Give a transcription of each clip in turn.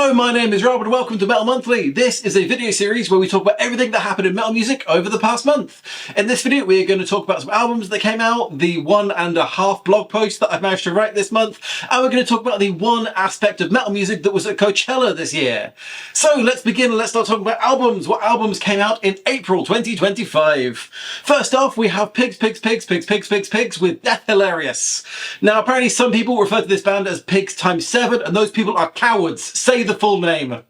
Hello, my name is Rob and welcome to Metal Monthly. This is a video series where we talk about everything that happened in metal music over the past month. In this video, we are going to talk about some albums that came out, the 1.5 blog posts that I've managed to write this month, and we're going to talk about the one aspect of metal music that was at Coachella this year. So let's begin and let's start talking about albums. What albums came out in April 2025? First off, we have Pigs with Death Hilarious. Now, apparently some people refer to this band as Pigs times 7, and those people are cowards. Say the full name.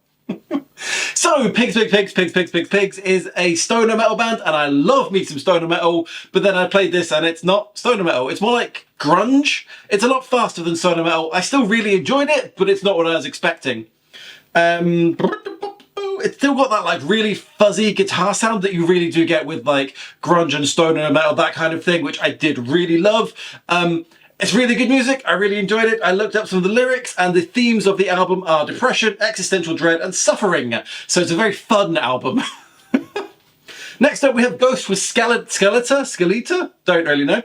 So, Pigs is a stoner metal band, and I love me some stoner metal, but then I played this and it's not stoner metal. It's more like grunge. It's a lot faster than stoner metal. I still really enjoyed it, but it's not what I was expecting. It's still got that like really fuzzy guitar sound that you really do get with like grunge and stoner metal, that kind of thing, which I did really love. It's really good music. I really enjoyed it. I looked up some of the lyrics, and the themes of the album are depression, existential dread, and suffering. So it's a very fun album. Next up, we have Ghost with Skeletor? Don't really know.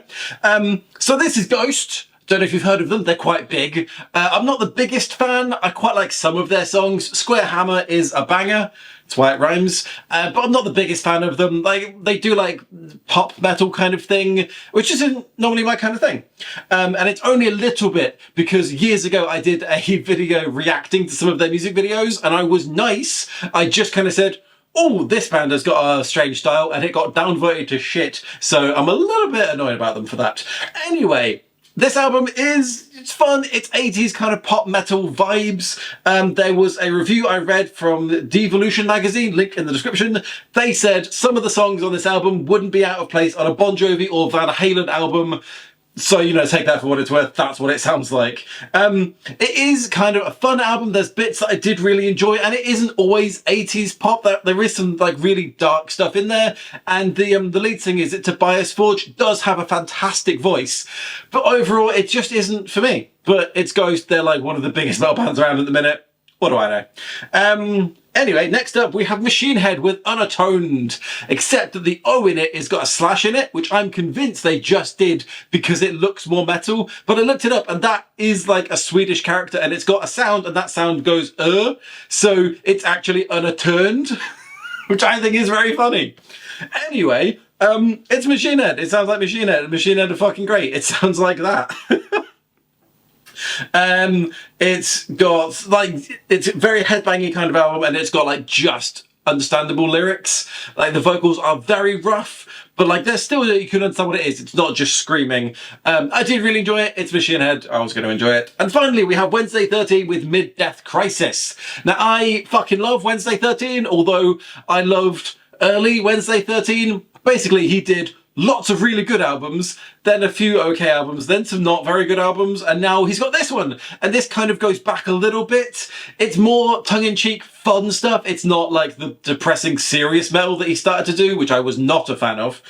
So this is Ghost. Don't know if you've heard of them. They're quite big. I'm not the biggest fan. I quite like some of their songs. Square Hammer is a banger. That's why it rhymes. But I'm not the biggest fan of them. Like, they do like pop metal kind of thing, which isn't normally my kind of thing. And it's only a little bit because years ago I did a video reacting to some of their music videos, and I was nice. I just kind of said, oh, this band has got a strange style, and it got downvoted to shit. So I'm a little bit annoyed about them for that. Anyway, this album it's fun. It's 80s kind of pop metal vibes. There was a review I read from Devolution magazine, link in the description. They said some of the songs on this album wouldn't be out of place on a Bon Jovi or Van Halen album. So, you know, take that for what it's worth. That's what it sounds like. It is kind of a fun album. There's bits that I did really enjoy, and it isn't always 80s pop. There is some like really dark stuff in there. And the lead singer, is it Tobias Forge, does have a fantastic voice. But overall, it just isn't for me. But it's Ghost. They're like one of the biggest metal bands around at the minute. What do I know? Anyway, next up we have Machine Head with Unatoned, except that the O in it has got a slash in it, which I'm convinced they just did because it looks more metal. But I looked it up, and that is like a Swedish character, and it's got a sound, and that sound goes so it's actually unatoned, which I think is very funny. Anyway, it's Machine Head. It sounds like Machine Head, and Machine Head are fucking great. It sounds like that. It's got like, it's a very headbanging kind of album, and it's got like just understandable lyrics. Like the vocals are very rough, but like there's still, you can understand what it is. It's not just screaming. I did really enjoy it. It's Machine Head. I was going to enjoy it. And finally, we have Wednesday 13 with Mid-Death Crisis. Now, I fucking love Wednesday 13, although I loved early Wednesday 13. Basically, he did lots of really good albums, then a few okay albums, then some not very good albums, and now he's got this one. And this kind of goes back a little bit. It's more tongue-in-cheek, fun stuff. It's not like the depressing, serious metal that he started to do, which I was not a fan of.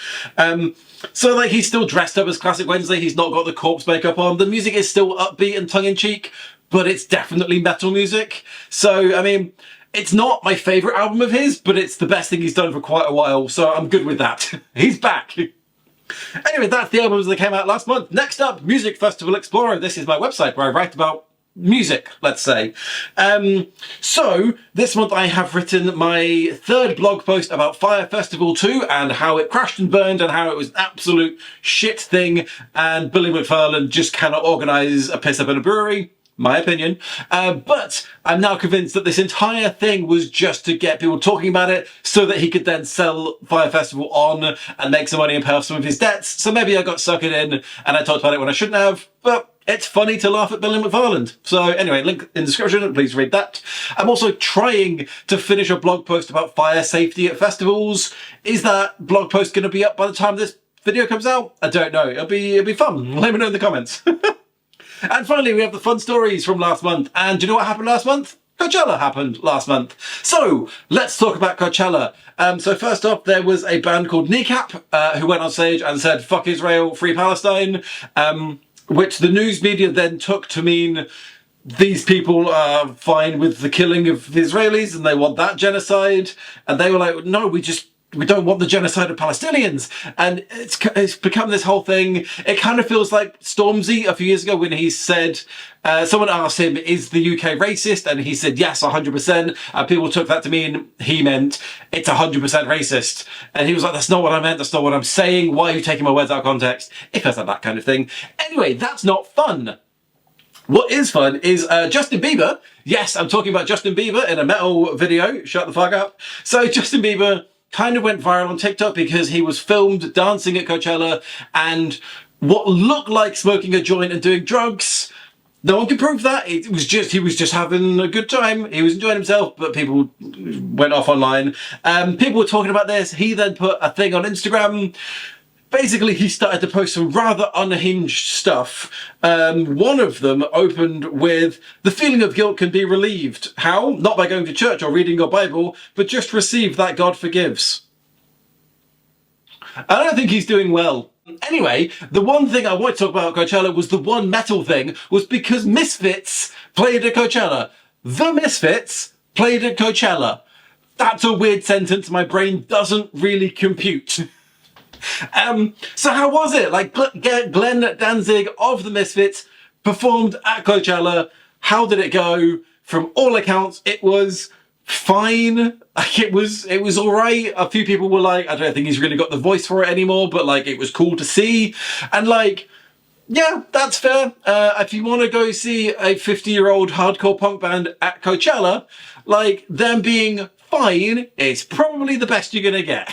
So like he's still dressed up as Classic Wednesday. He's not got the corpse makeup on. The music is still upbeat and tongue-in-cheek, but it's definitely metal music. So, I mean, it's not my favourite album of his, but it's the best thing he's done for quite a while, so I'm good with that. He's back. Anyway, that's the albums that came out last month. Next up, Music Festival Explorer. This is my website where I write about music, let's say. So this month I have written my third blog post about Fire Festival 2 and how it crashed and burned and how it was an absolute shit thing, and Billy McFarland just cannot organise a piss up in a brewery. My opinion. But I'm now convinced that this entire thing was just to get people talking about it so that he could then sell Fire Festival on and make some money and pay off some of his debts. So maybe I got suckered in and I talked about it when I shouldn't have, but it's funny to laugh at Billy McFarland. So anyway, link in the description, please read that. I'm also trying to finish a blog post about fire safety at festivals. Is that blog post going to be up by the time this video comes out? I don't know. It'll be fun. Let me know in the comments. And finally, we have the fun stories from last month. And do you know what happened last month? Coachella happened last month. So let's talk about Coachella. So first off, there was a band called Kneecap who went on stage and said, fuck Israel, free Palestine, which the news media then took to mean these people are fine with the killing of Israelis and they want that genocide. And they were like, no, we just want the genocide of Palestinians. And it's become this whole thing. It kind of feels like Stormzy a few years ago when he said, someone asked him, is the UK racist? And he said, yes, 100%. And people took that to mean he meant it's 100% racist. And he was like, that's not what I meant. That's not what I'm saying. Why are you taking my words out of context? It feels like that kind of thing. Anyway, that's not fun. What is fun is Justin Bieber. Yes, I'm talking about Justin Bieber in a metal video. Shut the fuck up. So Justin Bieber kind of went viral on TikTok because he was filmed dancing at Coachella and what looked like smoking a joint and doing drugs. No one can prove that. He was just having a good time. He was enjoying himself, but people went off online. People were talking about this. He then put a thing on Instagram. Basically, he started to post some rather unhinged stuff. One of them opened with, the feeling of guilt can be relieved. How? Not by going to church or reading your Bible, but just receive that God forgives. I don't think he's doing well. Anyway, the one thing I want to talk about at Coachella was the one metal thing, was because Misfits played at Coachella. The Misfits played at Coachella. That's a weird sentence. My brain doesn't really compute. So how was it? Like, Glenn Danzig of the Misfits performed at Coachella. How did it go? From all accounts, it was fine. Like, it was all right. A few people were like, I don't think he's really got the voice for it anymore, but like, it was cool to see. And like, yeah, that's fair. If you want to go see a 50-year-old hardcore punk band at Coachella, like, them being fine is probably the best you're gonna get.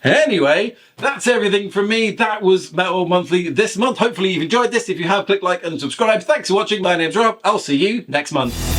Anyway, that's everything from me. That was Metal Monthly this month. Hopefully you've enjoyed this. If you have, click like and subscribe. Thanks for watching. My name's Rob. I'll see you next month.